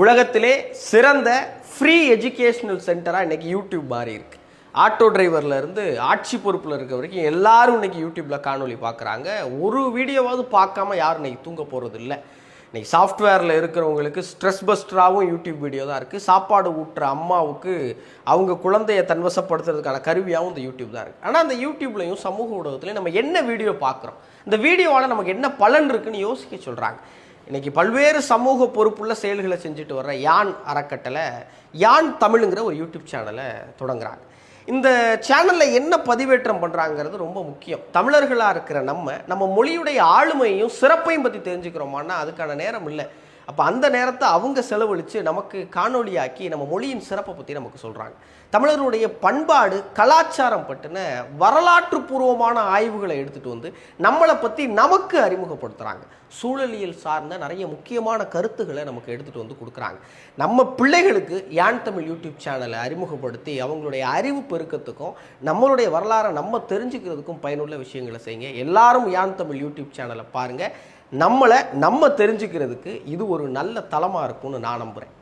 உலகத்திலே சிறந்த free educational சென்டராக இன்றைக்கி யூடியூப் மாறி இருக்கு. ஆட்டோ டிரைவரில் இருந்து ஆட்சி பொறுப்பில் இருக்க வரைக்கும் எல்லாரும் இன்றைக்கி யூடியூப்பில் காணொலி பார்க்குறாங்க. ஒரு வீடியோவாவது பார்க்காம யாரும் இன்றைக்கி தூங்க போகிறது இல்லை. இன்றைக்கி சாஃப்ட்வேரில் இருக்கிறவங்களுக்கு ஸ்ட்ரெஸ் பஸ்டராகவும் யூடியூப் வீடியோ தான் இருக்குது. சாப்பாடு ஊட்டுற அம்மாவுக்கு அவங்க குழந்தையை தன்வசப்படுத்துறதுக்கான கருவியாகவும் இந்த யூடியூப் தான் இருக்குது. ஆனால் அந்த யூடியூப்லையும் சமூக ஊடகத்துலையும் நம்ம என்ன வீடியோ பார்க்குறோம், இந்த வீடியோவால் நமக்கு என்ன பலன் இருக்குன்னு யோசிக்க சொல்கிறாங்க. இன்றைக்கி பல்வேறு சமூக பொறுப்புள்ள செயல்களை செஞ்சுட்டு வர்ற யான் அறக்கட்டளை யான் தமிழுங்கிற ஒரு யூடியூப் சேனலை தொடங்குறாங்க. இந்த சேனலில் என்ன பதிவேற்றம் பண்ணுறாங்கிறது ரொம்ப முக்கியம். தமிழர்களாக இருக்கிற நம்ம மொழியுடைய ஆளுமையும் சிறப்பையும் பற்றி தெரிஞ்சுக்கிறோமான்னா அதுக்கான நேரம் இல்லை. அப்போ அந்த நேரத்தை அவங்க செலவழித்து நமக்கு காணொலியாக்கி நம்ம மொழியின் சிறப்பை பற்றி நமக்கு சொல்கிறாங்க. தமிழர்களுடைய பண்பாடு கலாச்சாரம் பற்றின வரலாற்று பூர்வமான ஆய்வுகளை எடுத்துகிட்டு வந்து நம்மளை பற்றி நமக்கு அறிமுகப்படுத்துகிறாங்க. சூழலியல் சார்ந்த நிறைய முக்கியமான கருத்துக்களை நமக்கு எடுத்துகிட்டு வந்து கொடுக்குறாங்க. நம்ம பிள்ளைகளுக்கு யான் தமிழ் யூடியூப் சேனலை அறிமுகப்படுத்தி அவங்களுடைய அறிவு பெருக்கத்துக்கும் நம்மளுடைய வரலாறை நம்ம தெரிஞ்சுக்கிறதுக்கும் பயனுள்ள விஷயங்களை செய்யுங்க. எல்லாரும் யான் தமிழ் யூடியூப் சேனலை பாருங்கள். நம்ம தெரிஞ்சுக்கிறதுக்கு இது ஒரு நல்ல தளமாக இருக்கும்னு நான் நம்புகிறேன்.